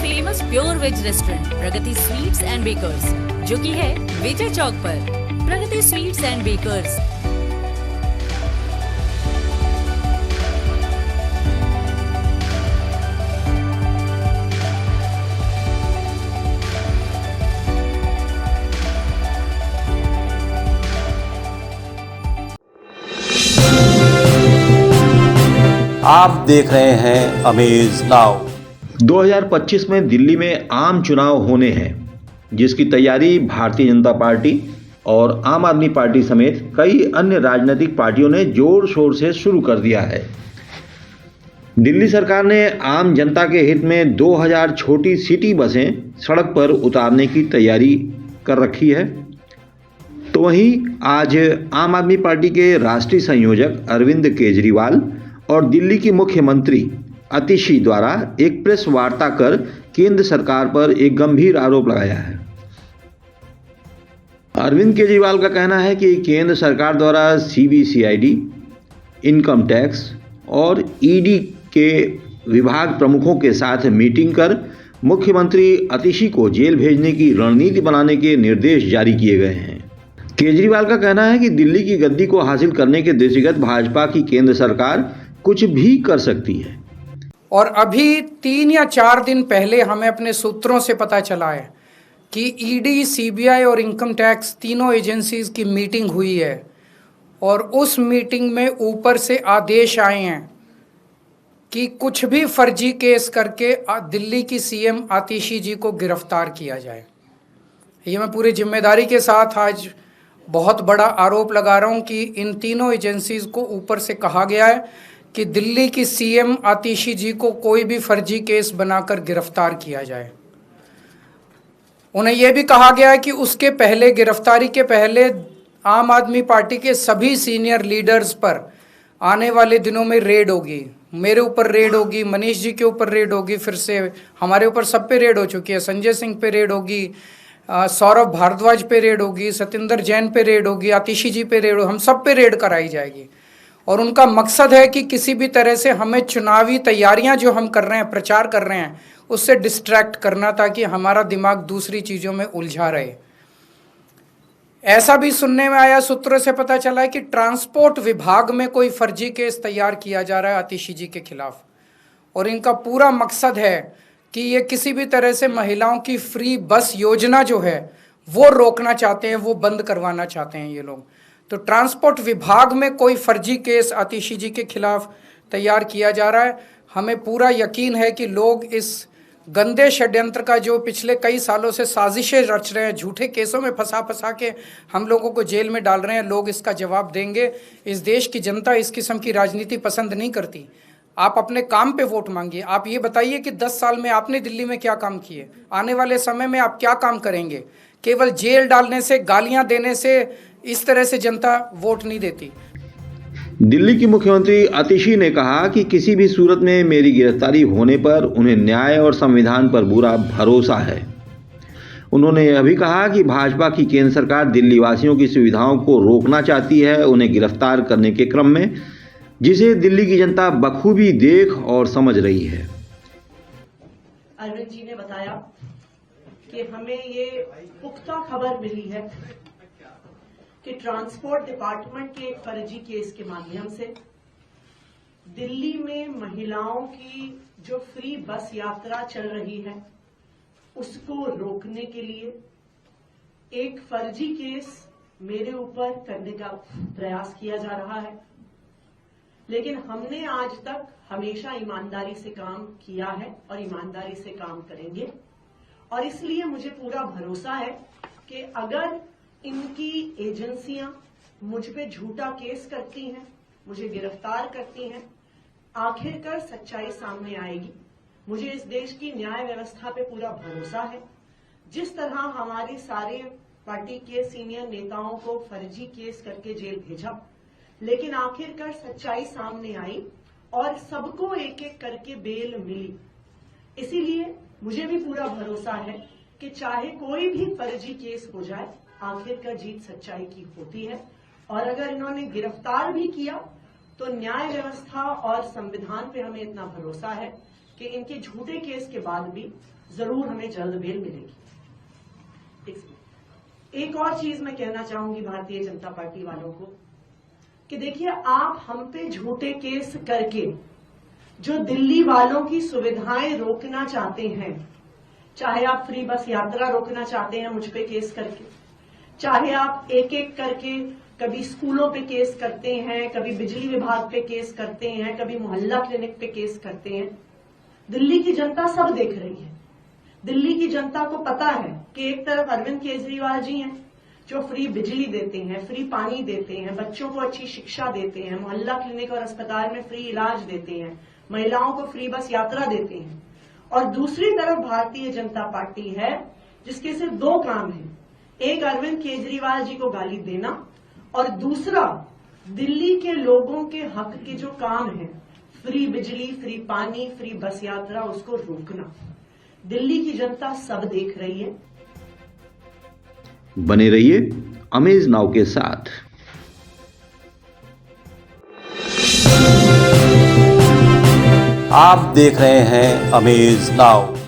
Famous pure veg restaurant Pragati sweets and bakers, जो कि है विजय चौक पर। Pragati sweets and bakers. आप देख रहे हैं अमेज नाउ। 2025 में दिल्ली में आम चुनाव होने हैं, जिसकी तैयारी भारतीय जनता पार्टी और आम आदमी पार्टी समेत कई अन्य राजनीतिक पार्टियों ने जोर शोर से शुरू कर दिया है। दिल्ली सरकार ने आम जनता के हित में 2000 छोटी सिटी बसें सड़क पर उतारने की तैयारी कर रखी है। तो वहीं आज आम आदमी पार्टी के राष्ट्रीय संयोजक अरविंद केजरीवाल और दिल्ली की मुख्यमंत्री आतिशी द्वारा एक प्रेस वार्ता कर केंद्र सरकार पर एक गंभीर आरोप लगाया है। अरविंद केजरीवाल का कहना है कि केंद्र सरकार द्वारा सीबीसीआईडी, इनकम टैक्स और ईडी के विभाग प्रमुखों के साथ मीटिंग कर मुख्यमंत्री आतिशी को जेल भेजने की रणनीति बनाने के निर्देश जारी किए गए हैं। केजरीवाल का कहना है कि दिल्ली की गद्दी को हासिल करने के दृष्टिगत भाजपा की केंद्र सरकार कुछ भी कर सकती है। और अभी 3 या 4 दिन पहले हमें अपने सूत्रों से पता चला है कि ईडी, सीबीआई और इनकम टैक्स तीनों एजेंसीज की मीटिंग हुई है और उस मीटिंग में ऊपर से आदेश आए हैं कि कुछ भी फर्जी केस करके दिल्ली की सीएम आतिशी जी को गिरफ्तार किया जाए। ये मैं पूरी जिम्मेदारी के साथ आज बहुत बड़ा आरोप लगा रहा हूँ कि इन तीनों एजेंसीज को ऊपर से कहा गया है कि दिल्ली की सीएम आतिशी जी को कोई भी फर्जी केस बनाकर गिरफ्तार किया जाए। उन्हें यह भी कहा गया है कि उसके पहले, गिरफ्तारी के पहले, आम आदमी पार्टी के सभी सीनियर लीडर्स पर आने वाले दिनों में रेड होगी। मेरे ऊपर रेड होगी, मनीष जी के ऊपर रेड होगी, फिर से हमारे ऊपर सब पे रेड हो चुकी है। संजय सिंह पे रेड होगी, सौरभ भारद्वाज पे रेड होगी, सत्येंद्र जैन पे रेड होगी, आतिशी जी पे रेड होगी, हम सब पे रेड कराई जाएगी। और उनका मकसद है कि किसी भी तरह से हमें चुनावी तैयारियां जो हम कर रहे हैं, प्रचार कर रहे हैं, उससे डिस्ट्रैक्ट करना, ताकि हमारा दिमाग दूसरी चीज़ों में उलझा रहे। ऐसा भी सुनने में आया, सूत्रों से पता चला है कि ट्रांसपोर्ट विभाग में कोई फर्जी केस तैयार किया जा रहा है आतिशी जी के खिलाफ। और इनका पूरा मकसद है कि ये किसी भी तरह से महिलाओं की फ्री बस योजना जो है वो रोकना चाहते हैं, वो बंद करवाना चाहते हैं ये लोग। तो ट्रांसपोर्ट विभाग में कोई फर्जी केस आतिशी जी के खिलाफ तैयार किया जा रहा है। हमें पूरा यकीन है कि लोग इस गंदे षड्यंत्र का, जो पिछले कई सालों से साजिशें रच रहे हैं, झूठे केसों में फंसा के हम लोगों को जेल में डाल रहे हैं, लोग इसका जवाब देंगे। इस देश की जनता इस किस्म की राजनीति पसंद नहीं करती। आप अपने काम पे वोट मांगिए। आप ये बताइए कि 10 साल में आपने दिल्ली में क्या काम किए, आने वाले समय में आप क्या काम करेंगे। केवल जेल डालने से, गालियां देने से, इस तरह से जनता वोट नहीं देती। दिल्ली की मुख्यमंत्री आतिशी ने कहा कि किसी भी सूरत में मेरी गिरफ्तारी होने पर उन्हें न्याय और संविधान पर पूरा भरोसा है। उन्होंने यह भी कहा कि भाजपा की केंद्र सरकार दिल्ली वासियों की सुविधाओं को रोकना चाहती है, उन्हें गिरफ्तार करने के क्रम में, जिसे दिल्ली की जनता बखूबी देख और समझ रही है। अरविंद जी ने बताया कि हमें ये पुख्ता खबर मिली है कि ट्रांसपोर्ट डिपार्टमेंट के एक फर्जी केस के माध्यम से दिल्ली में महिलाओं की जो फ्री बस यात्रा चल रही है उसको रोकने के लिए एक फर्जी केस मेरे ऊपर करने का प्रयास किया जा रहा है। लेकिन हमने आज तक हमेशा ईमानदारी से काम किया है और ईमानदारी से काम करेंगे। और इसलिए मुझे पूरा भरोसा है कि अगर इनकी एजेंसियां मुझ पे झूठा केस करती हैं, मुझे गिरफ्तार करती हैं, आखिरकार सच्चाई सामने आएगी। मुझे इस देश की न्याय व्यवस्था पे पूरा भरोसा है। जिस तरह हमारी सारे पार्टी के सीनियर नेताओं को फर्जी केस करके जेल भेजा, लेकिन आखिरकार सच्चाई सामने आई और सबको एक एक करके बेल मिली। इसीलिए मुझे भी पूरा भरोसा है कि चाहे कोई भी फर्जी केस हो जाए, आखिरकार जीत सच्चाई की होती है। और अगर इन्होंने गिरफ्तार भी किया तो न्याय व्यवस्था और संविधान पे हमें इतना भरोसा है कि इनके झूठे केस के बाद भी जरूर हमें जल्द बेल मिलेगी। एक और चीज मैं कहना चाहूंगी भारतीय जनता पार्टी वालों को कि देखिए, आप हम पे झूठे केस करके जो दिल्ली वालों की सुविधाएं रोकना चाहते हैं, चाहे आप फ्री बस यात्रा रोकना चाहते हैं मुझ पे केस करके, चाहे आप एक एक करके कभी स्कूलों पे केस करते हैं, कभी बिजली विभाग पे केस करते हैं, कभी मोहल्ला क्लिनिक पे केस करते हैं, दिल्ली की जनता सब देख रही है। दिल्ली की जनता को पता है कि एक तरफ अरविंद केजरीवाल जी हैं जो फ्री बिजली देते हैं, फ्री पानी देते हैं, बच्चों को अच्छी शिक्षा देते हैं, मोहल्ला क्लिनिक और अस्पताल में फ्री इलाज देते हैं, महिलाओं को फ्री बस यात्रा देते हैं, और दूसरी तरफ भारतीय जनता पार्टी है जिसके सिर्फ दो काम हैं, एक अरविंद केजरीवाल जी को गाली देना और दूसरा दिल्ली के लोगों के हक के जो काम है, फ्री बिजली, फ्री पानी, फ्री बस यात्रा, उसको रोकना। दिल्ली की जनता सब देख रही है। बने रहिए अमेज नाउ के साथ। आप देख रहे हैं अमेज नाउ।